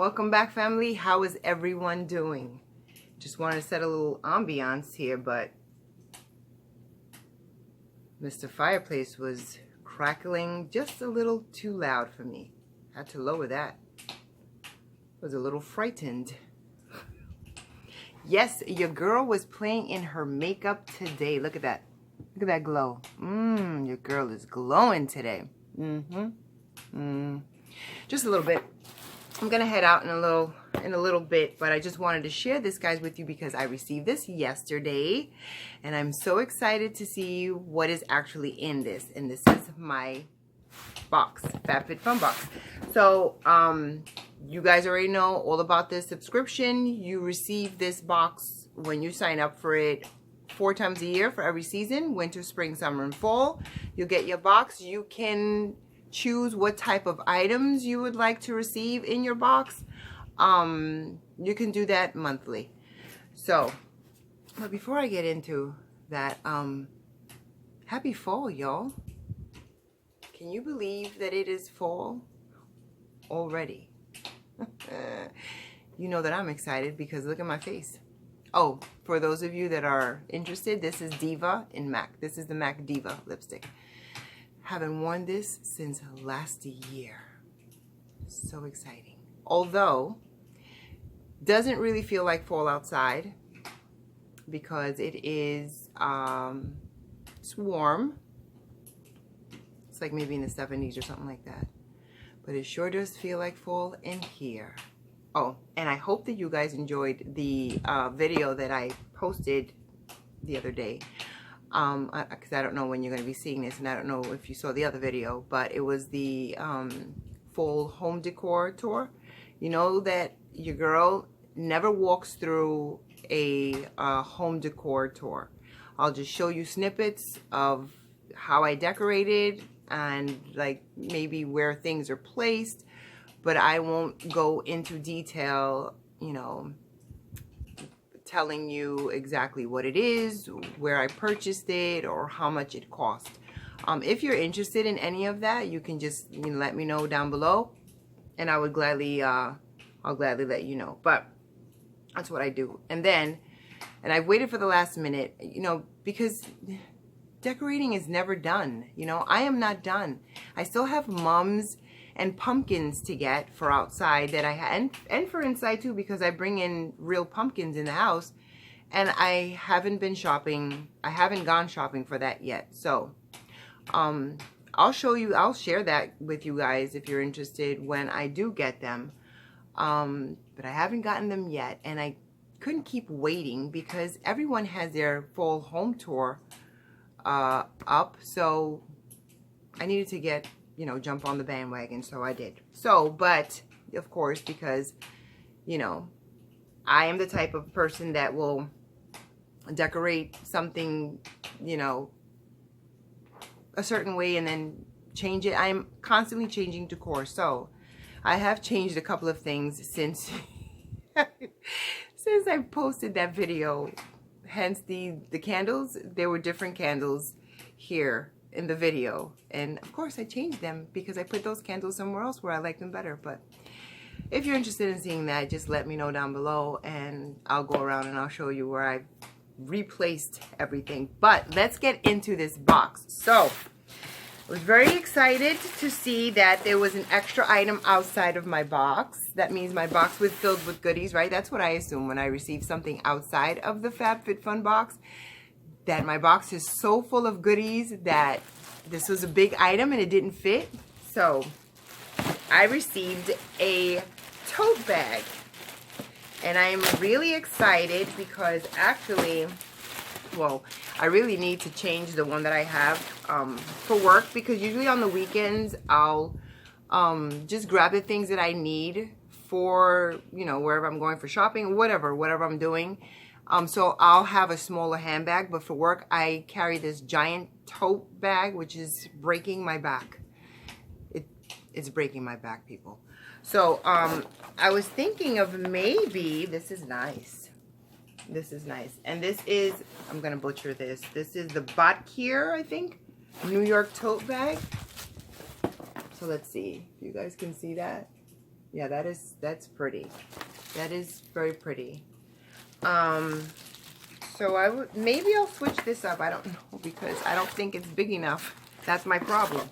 Welcome back, family. How is everyone doing? Just wanted to set a little ambiance here, but Mr. Fireplace was crackling just a little too loud for me. Had to lower that. Was a little frightened. Yes, your girl was playing in her makeup today. Look at that. Look at that glow. Your girl is glowing today. Just a little bit. I'm gonna head out in a little bit, but I just wanted to share this, guys, with you because I received this yesterday, and I'm so excited to see what is actually in this. And this is my box, FabFitFun box. So you guys already know all about this subscription. You receive this box when you sign up for it 4 times a year for every season: winter, spring, summer, and fall. You'll get your box. You can choose what type of items you would like to receive in your box. You can do that monthly. So, but before I get into that, happy fall, y'all. Can you believe that it is fall already? You know that I'm excited because look at my face. Oh, for those of you that are interested, this is Diva in MAC. This is the MAC Diva lipstick. Haven't worn this since last year. So exciting. Although, doesn't really feel like fall outside because it is, it's warm. It's like maybe in the 70s or something like that. But it sure does feel like fall in here. Oh, and I hope that you guys enjoyed the video that I posted the other day. Because I don't know when you're going to be seeing this, and I don't know if you saw the other video, but it was the full home decor tour. You know that your girl never walks through a home decor tour. I'll just show you snippets of how I decorated and like maybe where things are placed, but I won't go into detail, you know, telling you exactly what it is, where I purchased it, or how much it cost. If you're interested in any of that, you can just let me know down below, and I would gladly, I'll gladly let you know. But that's what I do. And I've waited for the last minute, you know, because decorating is never done. You know, I am not done. I still have mums and pumpkins to get for outside that I had, and for inside too, because I bring in real pumpkins in the house, and I haven't been shopping. I haven't gone shopping for that yet. So I'll share that with you guys if you're interested when I do get them. But I haven't gotten them yet, and I couldn't keep waiting because everyone has their fall home tour up, so I needed to get, you know, jump on the bandwagon, so I did. So, but of course, because, you know, I am the type of person that will decorate something, you know, a certain way and then change it. I'm constantly changing decor, so I have changed a couple of things since since I posted that video. Hence the candles. There were different candles here in the video, and of course I changed them because I put those candles somewhere else where I like them better. But if you're interested in seeing that, just let me know down below, and I'll go around and I'll show you where I've replaced everything. But let's get into this box. So I was very excited to see that there was an extra item outside of my box. That means my box was filled with goodies, right? That's what I assume when I receive something outside of the FabFitFun box, that my box is so full of goodies that this was a big item and it didn't fit. So I received a tote bag, and I am really excited because actually, well, I really need to change the one that I have for work, because usually on the weekends I'll just grab the things that I need for, you know, wherever I'm going for shopping, whatever I'm doing. So I'll have a smaller handbag, but for work I carry this giant tote bag, which is breaking my back. It's breaking my back, people. So I was thinking of maybe, this is nice. This is nice. And this is, I'm going to butcher this. This is the Botkier, I think, New York tote bag. So let's see if you guys can see that. Yeah, that's pretty. That is very pretty. So maybe I'll switch this up. I don't know, because I don't think it's big enough. That's my problem.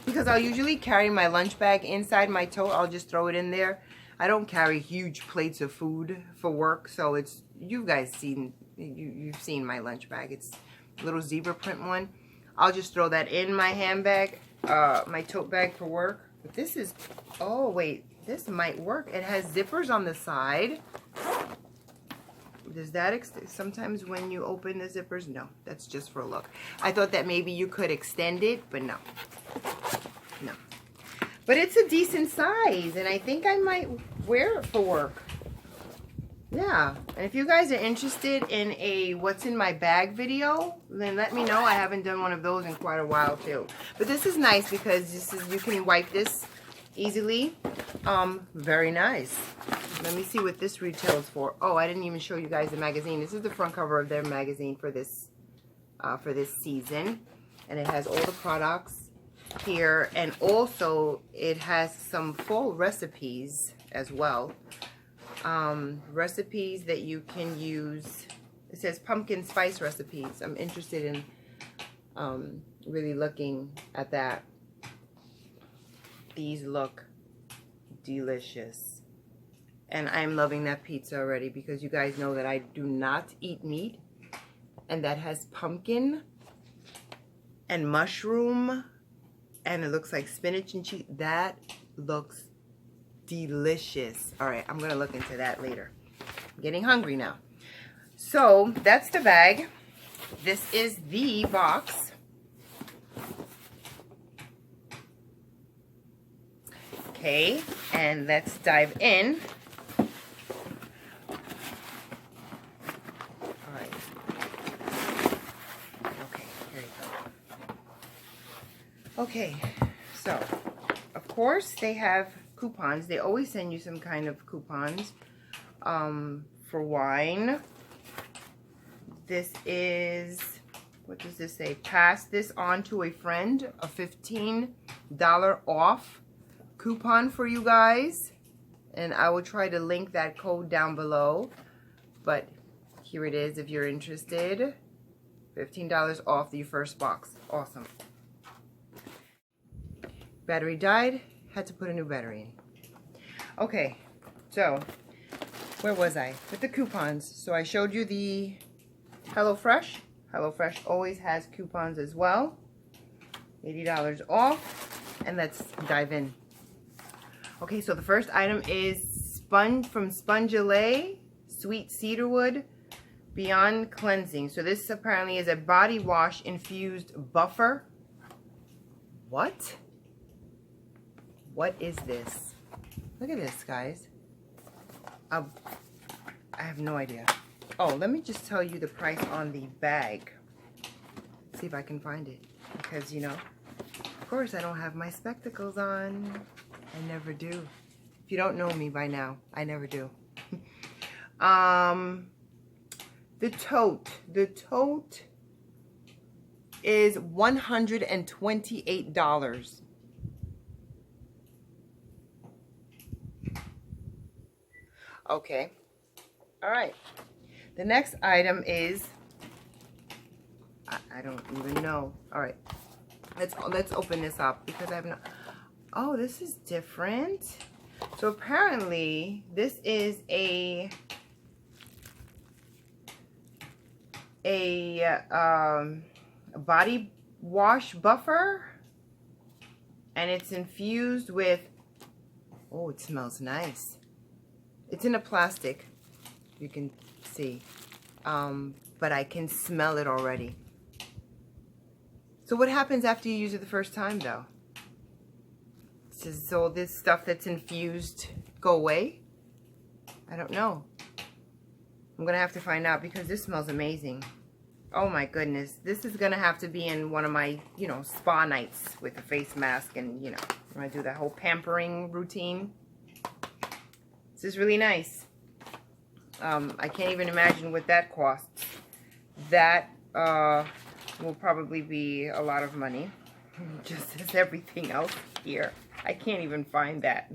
Because I'll usually carry my lunch bag inside my tote. I'll just throw it in there. I don't carry huge plates of food for work, so it's, you guys seen, you've seen my lunch bag. It's a little zebra print one. I'll just throw that in my handbag, my tote bag for work. But this is, oh wait, this might work. It has zippers on the side. Does that, sometimes when you open the zippers, no, that's just for a look. I thought that maybe you could extend it, but no. No. But it's a decent size, and I think I might wear it for work. Yeah, and if you guys are interested in a what's in my bag video, then let me know. I haven't done one of those in quite a while too. But this is nice because this is, you can wipe this easily. Very nice. Let me see what this retails for. Oh, I didn't even show you guys the magazine. This is the front cover of their magazine for this season, and it has all the products here, and also it has some full recipes as well. Recipes that you can use. It says pumpkin spice recipes. I'm interested in really looking at that. These look delicious. And I'm loving that pizza already, because you guys know that I do not eat meat. And that has pumpkin and mushroom, and it looks like spinach and cheese. That looks delicious. All right, I'm gonna look into that later. I'm getting hungry now. So that's the bag. This is the box. Okay, and let's dive in. All right. Okay, here you go. Okay, so of course they have coupons. They always send you some kind of coupons for wine. This is, what does this say? Pass this on to a friend. A $15 off coupon for you guys. And I will try to link that code down below. But here it is if you're interested. $15 off your first box. Awesome. Battery died. Had to put a new battery in. Okay, so where was I? With the coupons. So I showed you the HelloFresh. HelloFresh always has coupons as well. $80 off. And let's dive in. Okay, so the first item is from Spongelle, Sweet Cedarwood Beyond Cleansing. So this apparently is a body wash infused buffer. What? What is this? Look at this, guys. I have no idea. Oh, let me just tell you the price on the bag. See if I can find it. Because, you know, of course I don't have my spectacles on. I never do. If you don't know me by now, I never do. The Tote. The Tote is $128. Okay. All right. The next item is, I don't even know. All right. Let's open this up because I have no. Oh, this is different. So apparently this is a body wash buffer, and it's infused with, oh, it smells nice. It's in a plastic, you can see, but I can smell it already. So what happens after you use it the first time though? Does all this stuff that's infused go away? I don't know. I'm gonna have to find out because this smells amazing. Oh my goodness. This is gonna have to be in one of my, you know, spa nights with a face mask and, you know, when I do that whole pampering routine. This is really nice. I can't even imagine what that costs. That will probably be a lot of money. Just as everything else here. I can't even find that.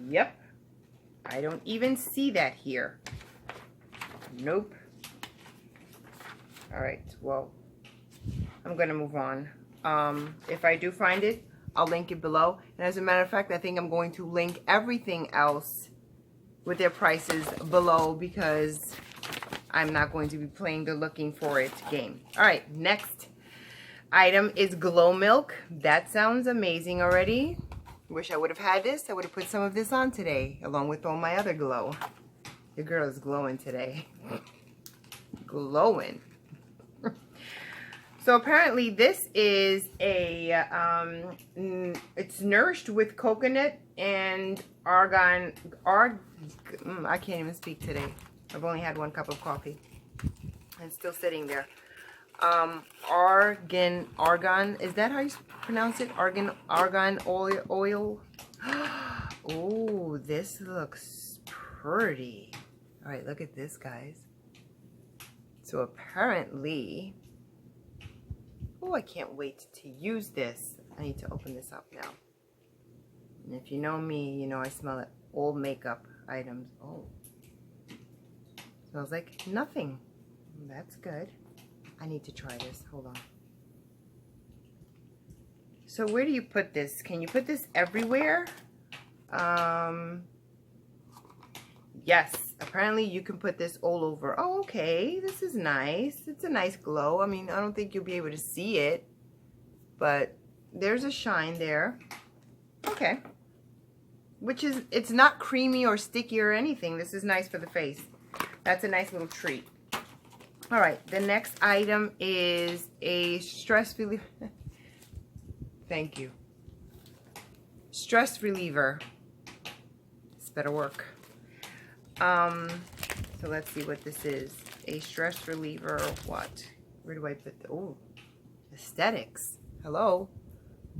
Yep. I don't even see that here. Nope. All right, well, I'm going to move on. If I do find it, I'll link it below. And as a matter of fact, I think I'm going to link everything else with their prices below because I'm not going to be playing the looking for it game. All right, next item is Glow Milk. That sounds amazing already. Wish I would have had this. I would have put some of this on today along with all my other glow. Your girl is glowing today. Glowing. So apparently this is a, it's nourished with coconut and argan, I can't even speak today. I've only had 1 cup of coffee. It's still sitting there. Argan, is that how you pronounce it? Argan oil. Oh, this looks pretty. All right, look at this, guys. So apparently, oh, I can't wait to use this. I need to open this up now. And if you know me, you know I smell it. Old makeup items. Oh, smells like nothing. That's good. I need to try this. Hold on. So where do you put this? Can you put this everywhere? Yes. Apparently you can put this all over. Oh, okay. This is nice. It's a nice glow. I mean, I don't think you'll be able to see it, but there's a shine there. Okay. Which is, it's not creamy or sticky or anything. This is nice for the face. That's a nice little treat. All right, the next item is a stress reliever. Thank you. Stress reliever. This better work. So let's see what this is. A stress reliever. What? Where do I put the? Oh, aesthetics. Hello.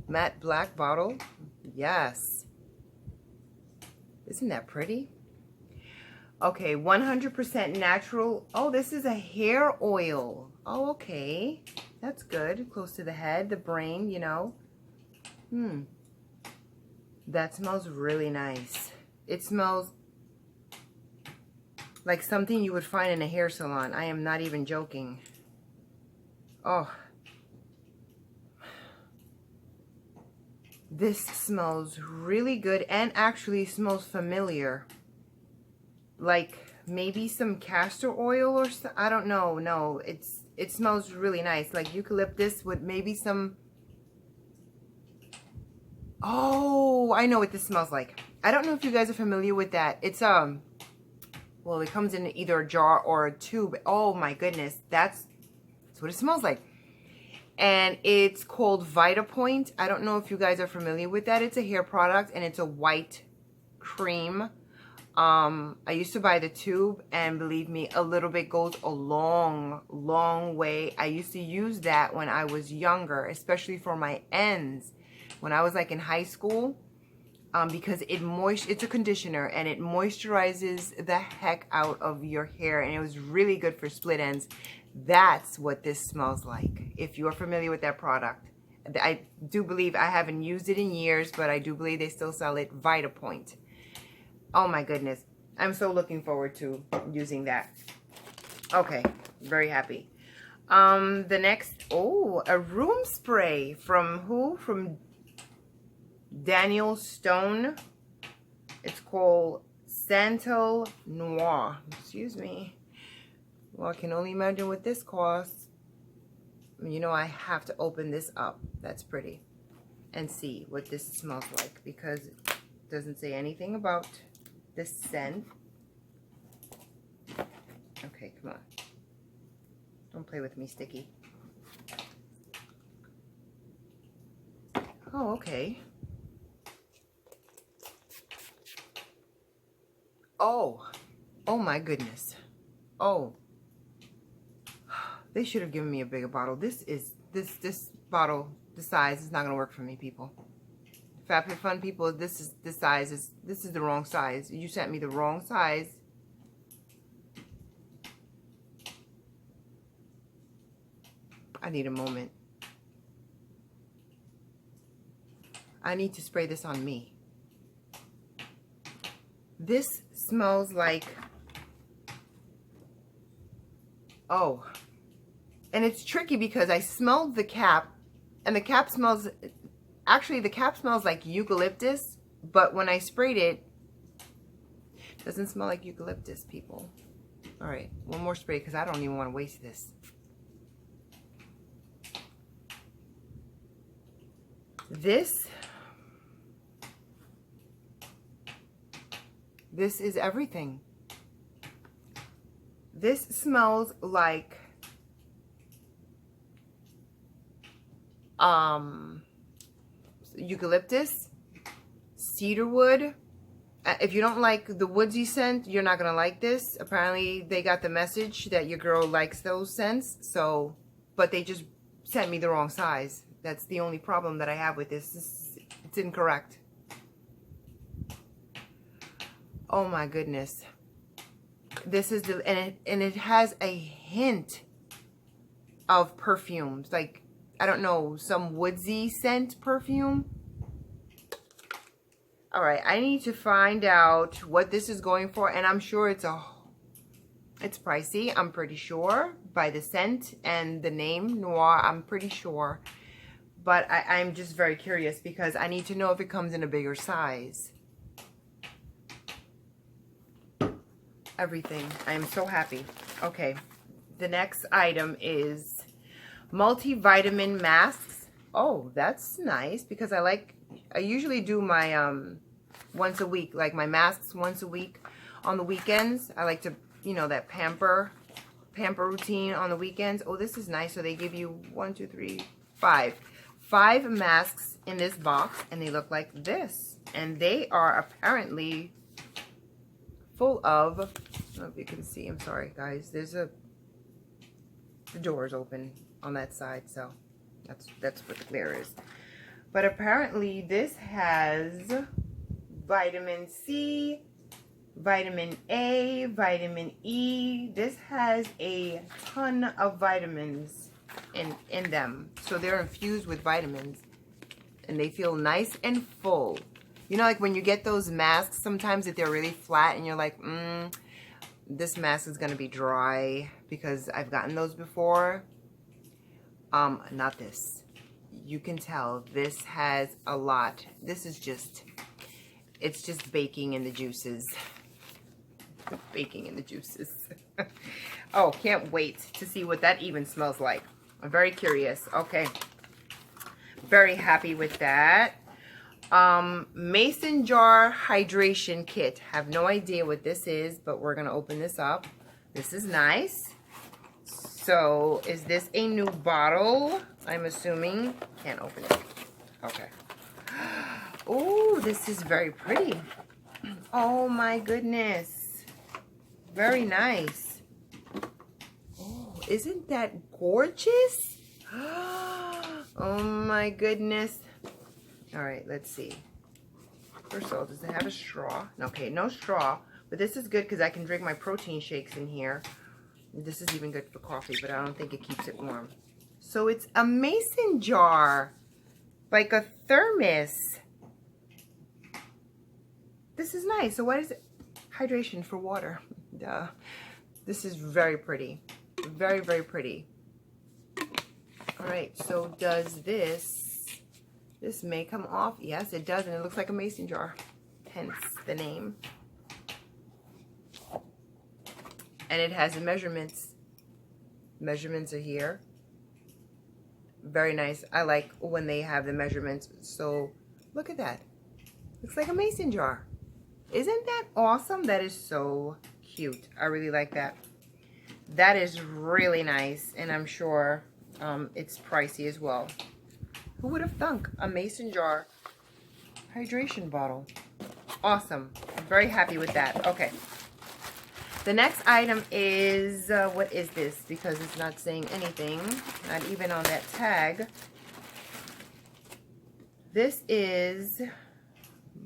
Matte black bottle. Yes. Isn't that pretty? Okay, 100% natural. Oh, this is a hair oil. Oh, okay. That's good. Close to the head, the brain, you know. That smells really nice. It smells like something you would find in a hair salon. I am not even joking. Oh. This smells really good and actually smells familiar. Like maybe some castor oil or something. I don't know. No, it smells really nice. Like eucalyptus with maybe some. Oh, I know what this smells like. I don't know if you guys are familiar with that. It's well, it comes in either a jar or a tube. Oh my goodness, that's what it smells like. And it's called Vitapoint. I don't know if you guys are familiar with that. It's a hair product and it's a white cream. I used to buy the tube, and believe me, a little bit goes a long, long way. I used to use that when I was younger, especially for my ends, when I was like in high school, because it's a conditioner and it moisturizes the heck out of your hair, and it was really good for split ends. That's what this smells like, if you're familiar with that product. I do believe, I haven't used it in years, but I do believe they still sell it, Vitapoint. Oh my goodness. I'm so looking forward to using that. Okay. Very happy. The next, oh, a room spray from who? From Daniel Stone. It's called Santal Noir. Excuse me. Well, I can only imagine what this costs. You know, I have to open this up. That's pretty. And see what this smells like, because it doesn't say anything about the scent. Okay, come on. Don't play with me, Sticky. Oh, okay. Oh. Oh my goodness. Oh. They should have given me a bigger bottle. This bottle, the size is not gonna work for me, people. FabFitFun people, this is the size. This is the wrong size. You sent me the wrong size. I need a moment. I need to spray this on me. This smells like, oh, and it's tricky because I smelled the cap, and the cap smells, actually the cap smells like eucalyptus, but when I sprayed it, it doesn't smell like eucalyptus, people. All right, one more spray because I don't even want to waste this. This is everything. This smells like eucalyptus, cedarwood. If you don't like the woodsy scent, you're not gonna like this. Apparently they got the message that your girl likes those scents, so, but they just sent me the wrong size. That's the only problem that I have with this. It's incorrect. Oh my goodness. This is the, and it has a hint of perfumes, like, I don't know, some woodsy scent perfume. All right, I need to find out what this is going for, and I'm sure it's pricey, I'm pretty sure, by the scent and the name, Noir, I'm pretty sure. But I'm just very curious because I need to know if it comes in a bigger size. Everything. I am so happy. Okay, the next item is multivitamin masks. Oh, that's nice because I usually do my once a week, like my masks once a week on the weekends. I like to, you know, that pamper routine on the weekends. Oh, this is nice. So they give you 1, 2, 3, 5 masks in this box, and they look like this, and they are apparently full of, I don't know if you can see, I'm sorry guys, the door is open on that side, so that's what the glare is. But apparently this has vitamin C, vitamin A, vitamin E. This has a ton of vitamins in them, so they're infused with vitamins, and they feel nice and full. You know, like when you get those masks sometimes that they're really flat and you're like, this mask is gonna be dry, because I've gotten those before. Not this. You can tell this has a lot. This is just, it's just baking in the juices. Baking in the juices. Oh, can't wait to see what that even smells like. I'm very curious. Okay. Very happy with that. Mason jar hydration kit. Have no idea what this is, but we're gonna open this up. This is nice. So is this a new bottle? I'm assuming. Can't open it. Okay. Oh, this is very pretty. Oh my goodness. Very nice. Oh, isn't that gorgeous? Oh my goodness. All right, let's see. First of all, does it have a straw? Okay, no straw, but this is good because I can drink my protein shakes in here. This is even good for coffee, but I don't think it keeps it warm. So it's a mason jar, like a thermos. This is nice. So what is it? Hydration for water. Duh. This is very pretty. Very, very pretty. All right, so does this may come off? Yes, it does, and it looks like a mason jar, hence the name. And it has the measurements. Measurements are here. Very nice. I like when they have the measurements. So look at that. Looks like a mason jar. Isn't that awesome? That is so cute. I really like that. That is really nice, and I'm sure it's pricey as well. Who would have thunk? A mason jar hydration bottle. Awesome. I'm very happy with that. Okay. The next item is, what is this? Because it's not saying anything. Not even on that tag. This is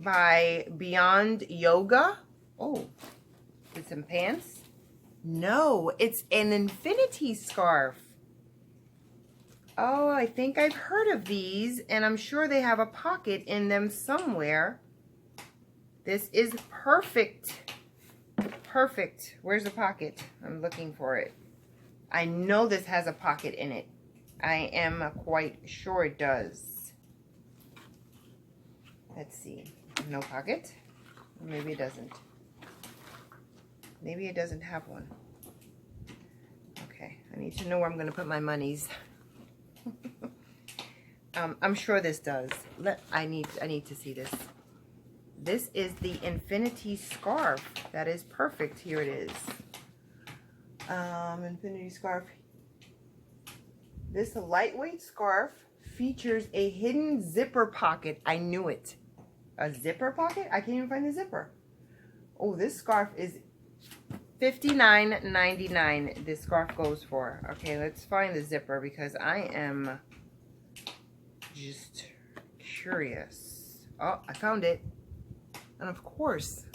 by Beyond Yoga. Oh, with some pants? No, it's an infinity scarf. Oh, I think I've heard of these, and I'm sure they have a pocket in them somewhere. This is perfect. Perfect. Where's the pocket? I'm looking for it. I know this has a pocket in it. I am quite sure it does. Let's see. No pocket? Or maybe it doesn't. Maybe it doesn't have one. Okay, I need to know where I'm going to put my monies. I'm sure this does. I need to see this. This is the Infinity Scarf. That is perfect. Here it is. Infinity Scarf. This lightweight scarf features a hidden zipper pocket. I knew it. A zipper pocket? I can't even find the zipper. Oh, this scarf is $59.99. This scarf goes for. Okay, let's find the zipper because I am just curious. Oh, I found it. And of course,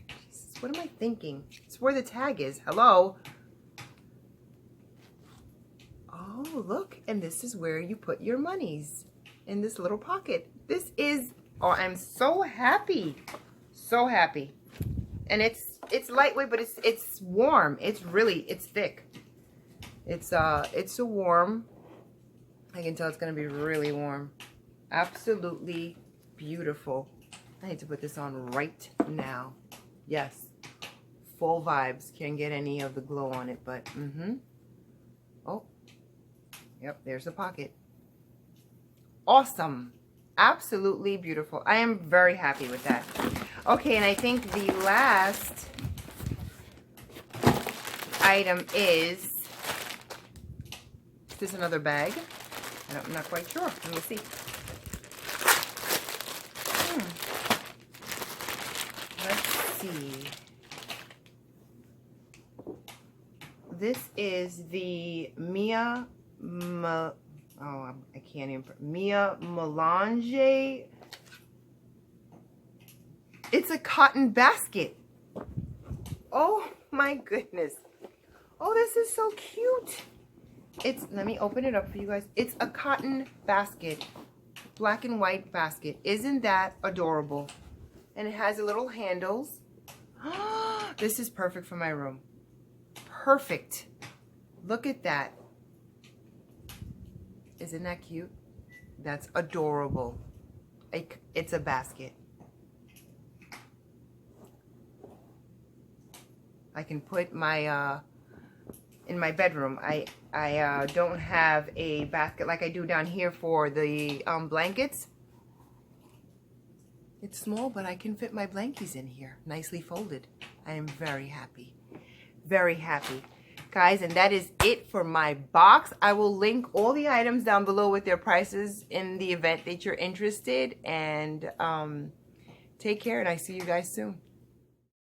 Jesus, what am I thinking? It's where the tag is. Hello? Oh, look. And this is where you put your monies. In this little pocket. This is, oh, I'm so happy. So happy. And it's lightweight, but it's warm. It's thick. It's a warm. I can tell it's going to be really warm. Absolutely beautiful. I need to put this on right now. Yes. Full vibes. Can't get any of the glow on it, but oh. Yep, there's the pocket. Awesome. Absolutely beautiful. I am very happy with that. Okay, and I think the last item is this another bag? I'm not quite sure. Let me see. Let's see. This is the I can't even. Melange. It's a cotton basket. Oh my goodness. Oh, this is so cute. Let me open it up for you guys. It's a cotton basket. Black and white basket. Isn't that adorable? And it has a little handles. This is perfect for my room. Perfect. Look at that. Isn't that cute? That's adorable. It's a basket. I can put my in my bedroom. I don't have a basket like I do down here for the blankets. It's small, but I can fit my blankies in here, nicely folded. I am very happy. Very happy. Guys, and that is it for my box. I will link all the items down below with their prices in the event that you're interested. And take care, and I see you guys soon.